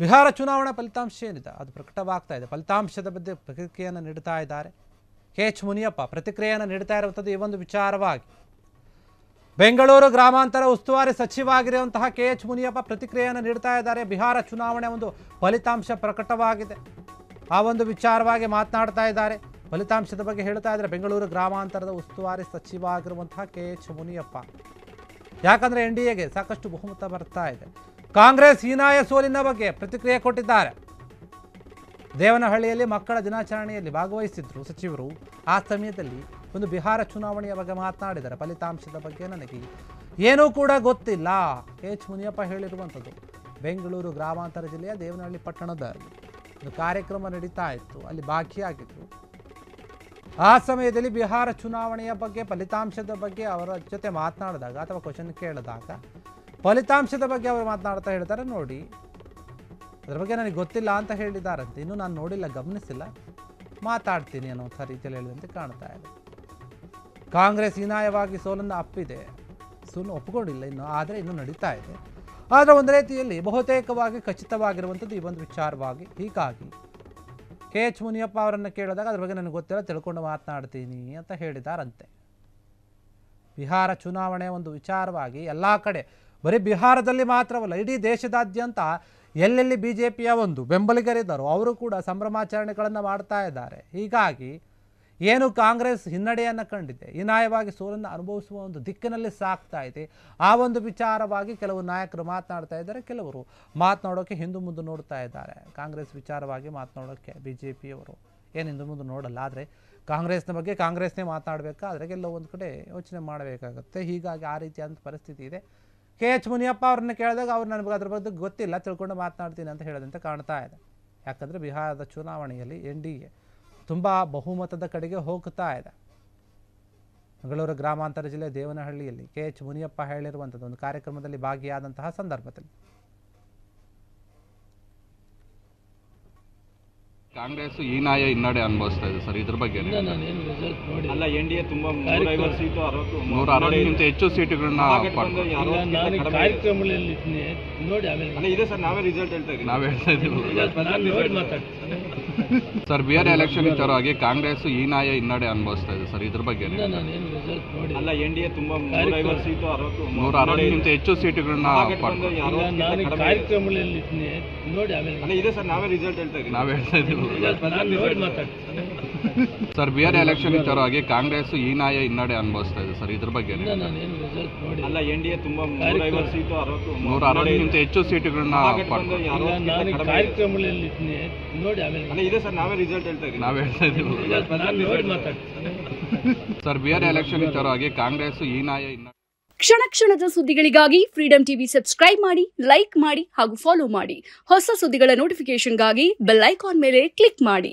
ಬಿಹಾರ ಚುನಾವಣಾ ಫಲಿತಾಂಶ ಏನಿದೆ ಅದು ಪ್ರಕಟವಾಗ್ತಾ ಇದೆ. ಫಲಿತಾಂಶದ ಬಗ್ಗೆ ಪ್ರತಿಕ್ರಿಯೆಯನ್ನು ನೀಡ್ತಾ ಇದ್ದಾರೆ KH ಮುನಿಯಪ್ಪ. ಪ್ರತಿಕ್ರಿಯೆಯನ್ನು ನೀಡ್ತಾ ಇರುವಂಥದ್ದು ಈ ಒಂದು ವಿಚಾರವಾಗಿ ಬೆಂಗಳೂರು ಗ್ರಾಮಾಂತರ ಉಸ್ತುವಾರಿ ಸಚಿವರಾಗಿರುವಂತಹ KH ಮುನಿಯಪ್ಪ ಪ್ರತಿಕ್ರಿಯೆಯನ್ನು ನೀಡ್ತಾ ಇದ್ದಾರೆ. ಬಿಹಾರ ಚುನಾವಣೆ ಒಂದು ಫಲಿತಾಂಶ ಪ್ರಕಟವಾಗಿದೆ, ಆ ಒಂದು ವಿಚಾರವಾಗಿ ಮಾತನಾಡ್ತಾ ಇದ್ದಾರೆ. ಫಲಿತಾಂಶದ ಬಗ್ಗೆ ಹೇಳ್ತಾ ಇದ್ದಾರೆ ಬೆಂಗಳೂರು ಗ್ರಾಮಾಂತರದ ಉಸ್ತುವಾರಿ ಸಚಿವ ಆಗಿರುವಂತಹ KH ಮುನಿಯಪ್ಪ. ಯಾಕಂದರೆ NDAಗೆ ಸಾಕಷ್ಟು ಬಹುಮತ ಬರ್ತಾ ಇದೆ. ಕಾಂಗ್ರೆಸ್ ಹೀನಾಯ ಸೋಲಿನ ಬಗ್ಗೆ ಪ್ರತಿಕ್ರಿಯೆ ಕೊಟ್ಟಿದ್ದಾರೆ. ದೇವನಹಳ್ಳಿಯಲ್ಲಿ ಮಕ್ಕಳ ದಿನಾಚರಣೆಯಲ್ಲಿ ಭಾಗವಹಿಸಿದ್ರು ಸಚಿವರು. ಆ ಸಮಯದಲ್ಲಿ ಒಂದು ಬಿಹಾರ ಚುನಾವಣೆಯ ಬಗ್ಗೆ ಮಾತನಾಡಿದ್ದಾರೆ. ಫಲಿತಾಂಶದ ಬಗ್ಗೆ ನನಗೆ ಏನೂ ಕೂಡ ಗೊತ್ತಿಲ್ಲ KH ಮುನಿಯಪ್ಪ ಹೇಳಿರುವಂಥದ್ದು. ಬೆಂಗಳೂರು ಗ್ರಾಮಾಂತರ ಜಿಲ್ಲೆಯ ದೇವನಹಳ್ಳಿ ಪಟ್ಟಣದಲ್ಲಿ ಒಂದು ಕಾರ್ಯಕ್ರಮ ನಡೀತಾ ಇತ್ತು, ಅಲ್ಲಿ ಭಾಗಿಯಾಗಿದ್ರು. ಆ ಸಮಯದಲ್ಲಿ ಬಿಹಾರ ಚುನಾವಣೆಯ ಬಗ್ಗೆ ಫಲಿತಾಂಶದ ಬಗ್ಗೆ ಅವರ ಜೊತೆ ಮಾತನಾಡಿದಾಗ ಅಥವಾ ಕ್ವಶನ್ ಕೇಳಿದಾಗ ಫಲಿತಾಂಶದ ಬಗ್ಗೆ ಅವರು ಮಾತನಾಡ್ತಾ ಹೇಳ್ತಾರೆ, ನೋಡಿ ಅದ್ರ ಬಗ್ಗೆ ನನಗೆ ಗೊತ್ತಿಲ್ಲ ಅಂತ ಹೇಳಿದ್ದಾರಂತೆ. ಇನ್ನೂ ನಾನು ನೋಡಿಲ್ಲ, ಗಮನಿಸಿಲ್ಲ, ಮಾತಾಡ್ತೀನಿ ಅನ್ನೋಂಥ ರೀತಿಯಲ್ಲಿ ಹೇಳಿದಂತೆ ಕಾಣ್ತಾ ಇದೆ. ಕಾಂಗ್ರೆಸ್ ಹೀನಾಯವಾಗಿ ಸೋಲನ್ನು ಅಪ್ಪಿದೆ, ಸೋಲು ಒಪ್ಪಿಕೊಂಡಿಲ್ಲ ಇನ್ನು, ಆದರೆ ಇನ್ನೂ ನಡೀತಾ ಇದೆ. ಆದರೆ ಒಂದು ರೀತಿಯಲ್ಲಿ ಬಹುತೇಕವಾಗಿ ಖಚಿತವಾಗಿರುವಂಥದ್ದು ಈ ಒಂದು ವಿಚಾರವಾಗಿ. ಹೀಗಾಗಿ KH ಮುನಿಯಪ್ಪ ಅವರನ್ನು ಕೇಳಿದಾಗ ಅದ್ರ ಬಗ್ಗೆ ನನಗೆ ಗೊತ್ತಿಲ್ಲ, ತಿಳ್ಕೊಂಡು ಮಾತನಾಡ್ತೀನಿ ಅಂತ ಹೇಳಿದಾರಂತೆ. ಬಿಹಾರ ಚುನಾವಣೆ ಒಂದು ವಿಚಾರವಾಗಿ ಎಲ್ಲ ಕಡೆ, ಬರೀ ಬಿಹಾರದಲ್ಲಿ ಮಾತ್ರವಲ್ಲ ಇಡೀ ದೇಶದಾದ್ಯಂತ ಎಲ್ಲೆಲ್ಲಿ BJPಯ ಒಂದು ಬೆಂಬಲಿಗರಿದ್ದಾರೋ ಅವರು ಕೂಡ ಸಂಭ್ರಮಾಚರಣೆಗಳನ್ನು ಮಾಡ್ತಾ ಇದ್ದಾರೆ. ಹೀಗಾಗಿ ಏನು ಕಾಂಗ್ರೆಸ್ ಹಿನ್ನಡೆಯನ್ನು ಕಂಡಿದೆ, ಹೀನಾಯವಾಗಿ ಸೋಲನ್ನು ಅನುಭವಿಸುವ ಒಂದು ದಿಕ್ಕಿನಲ್ಲಿ ಸಾಗ್ತಾ ಇದೆ. ಆ ಒಂದು ವಿಚಾರವಾಗಿ ಕೆಲವು ನಾಯಕರು ಮಾತನಾಡ್ತಾ ಇದ್ದಾರೆ, ಕೆಲವರು ಮಾತನಾಡೋಕ್ಕೆ ಹಿಂದು ಮುಂದೆ ನೋಡ್ತಾ ಇದ್ದಾರೆ. ಕಾಂಗ್ರೆಸ್ ವಿಚಾರವಾಗಿ ಮಾತನಾಡೋಕ್ಕೆ BJPಯವರು ಏನು ಹಿಂದು ಮುಂದೆ ನೋಡಲ್ಲ, ಆದರೆ ಕಾಂಗ್ರೆಸ್ನ ಬಗ್ಗೆ ಕಾಂಗ್ರೆಸ್ನೇ ಮಾತನಾಡಬೇಕಾದ್ರೆ ಎಲ್ಲೋ ಒಂದು ಕಡೆ ಯೋಚನೆ ಮಾಡಬೇಕಾಗತ್ತೆ. ಹೀಗಾಗಿ ಆ ರೀತಿಯಾದಂಥ ಪರಿಸ್ಥಿತಿ ಇದೆ. KH ಮುನಿಯಪ್ಪ ಅವ್ರನ್ನ ಕೇಳಿದಾಗ ಅವ್ರು ನನಗೆ ಅದ್ರ ಬಗ್ಗೆ ಗೊತ್ತಿಲ್ಲ, ತಿಳ್ಕೊಂಡು ಮಾತನಾಡ್ತೀನಿ ಅಂತ ಹೇಳೋದಂತೆ ಕಾಣ್ತಾ ಇದೆ. ಯಾಕಂದರೆ ಬಿಹಾರದ ಚುನಾವಣೆಯಲ್ಲಿ NDA ತುಂಬ ಬಹುಮತದ ಕಡೆಗೆ ಹೋಗ್ತಾ ಇದೆ. ಬೆಂಗಳೂರು ಗ್ರಾಮಾಂತರ ಜಿಲ್ಲೆ ದೇವನಹಳ್ಳಿಯಲ್ಲಿ KH ಮುನಿಯಪ್ಪ ಹೇಳಿರುವಂಥದ್ದು ಒಂದು ಕಾರ್ಯಕ್ರಮದಲ್ಲಿ ಭಾಗಿಯಾದಂತಹ ಸಂದರ್ಭದಲ್ಲಿ ಕಾಂಗ್ರೆಸ್ ಹೀನಾಯ ಹಿನ್ನಡೆ ಅನುಭವಿಸ್ತಾ ಇದೆ ಸರ್, ಇದ್ರ ಬಗ್ಗೆ ಅಲ್ಲ NDA ತುಂಬಾ 150 ಸೀಟು 160 ಹೆಚ್ಚು ಸೀಟುಗಳನ್ನ ಕಾರ್ಯಕ್ರಮಗಳಲ್ಲಿ ನೋಡಿ ಆಮೇಲೆ ಇದೆ ಸರ್, ನಾವೇ ರಿಸಲ್ಟ್ ಹೇಳ್ತಾ ಇದ್ದೀವಿ, ನಾವೇ ಹೇಳ್ತಾ ಇದ್ದೀವಿ ನೋಡಿ ಮಾತಾಡ್ತೀವಿ ಸರ್. ಬಿಹಾರ್ ಎಲೆಕ್ಷನ್ ವಿಚಾರವಾಗಿ ಕಾಂಗ್ರೆಸ್ ಹೀನಾಯ ಹಿನ್ನಡೆ ಅನುಭವಿಸ್ತಾ ಇದೆ ಸರ್, ಇದ್ರ ಬಗ್ಗೆ ಅಲ್ಲ NDA ತುಂಬಾ 150 ಸೀಟು 160 ಹೆಚ್ಚು ಸೀಟುಗಳನ್ನ ಕಾರ್ಯಕ್ರಮಗಳಲ್ಲಿ ನೋಡಿ ಆಮೇಲೆ ಇದೆ ಸರ್, ನಾವೇ ರಿಸಲ್ಟ್ ಹೇಳ್ತಾ ಇದ್ದೀವಿ, ನಾವೇ ಹೇಳ್ತಾ ಇದ್ದೀವಿ ನೋಡಿ ಮಾತಾಡ್ತೀವಿ ಸರ್. ಬಿಹಾರ್ ಎಲೆಕ್ಷನ್ ವಿಚಾರವಾಗಿ ಕಾಂಗ್ರೆಸ್ ಹೀನಾಯ ಹಿನ್ನಡೆ ಅನುಭವಿಸ್ತಾ ಇದೆ ಸರ್, ಇದ್ರ ಬಗ್ಗೆ ಅಲ್ಲ NDA ತುಂಬಾ 150 ಸೀಟು 160 ಹೆಚ್ಚು ಸೀಟುಗಳನ್ನ ಕಾರ್ಯಕ್ರಮಗಳಲ್ಲಿ ನೋಡಿ ಆಮೇಲೆ ಇದೆ ಸರ್, ನಾವೇ ರಿಸಲ್ಟ್ ಹೇಳ್ತಾ ಇದ್ದೀವಿ, ನಾವೇ ಹೇಳ್ತಾ ಇದ್ದೀವಿ ನೋಡಿ ಮಾತಾಡ್ತೀವಿ ಸರ್. ಬಿಹಾರ್ ಎಲೆಕ್ಷನ್ ವಿಚಾರವಾಗಿ ಕಾಂಗ್ರೆಸ್ ಹೀನಾಯ ಹಿನ್ನಡೆ. ಕ್ಷಣ ಕ್ಷಣದ ಸುದ್ದಿಗಳಿಗಾಗಿ ಫ್ರೀಡಂ ಟಿವಿ ಸಬ್ಸ್ಕ್ರೈಬ್ ಮಾಡಿ, ಲೈಕ್ ಮಾಡಿ ಹಾಗೂ ಫಾಲೋ ಮಾಡಿ. ಹೊಸ ಸುದ್ದಿಗಳ ನೋಟಿಫಿಕೇಶನ್ಗಾಗಿ ಬೆಲ್ ಐಕಾನ್ ಮೇಲೆ ಕ್ಲಿಕ್ ಮಾಡಿ.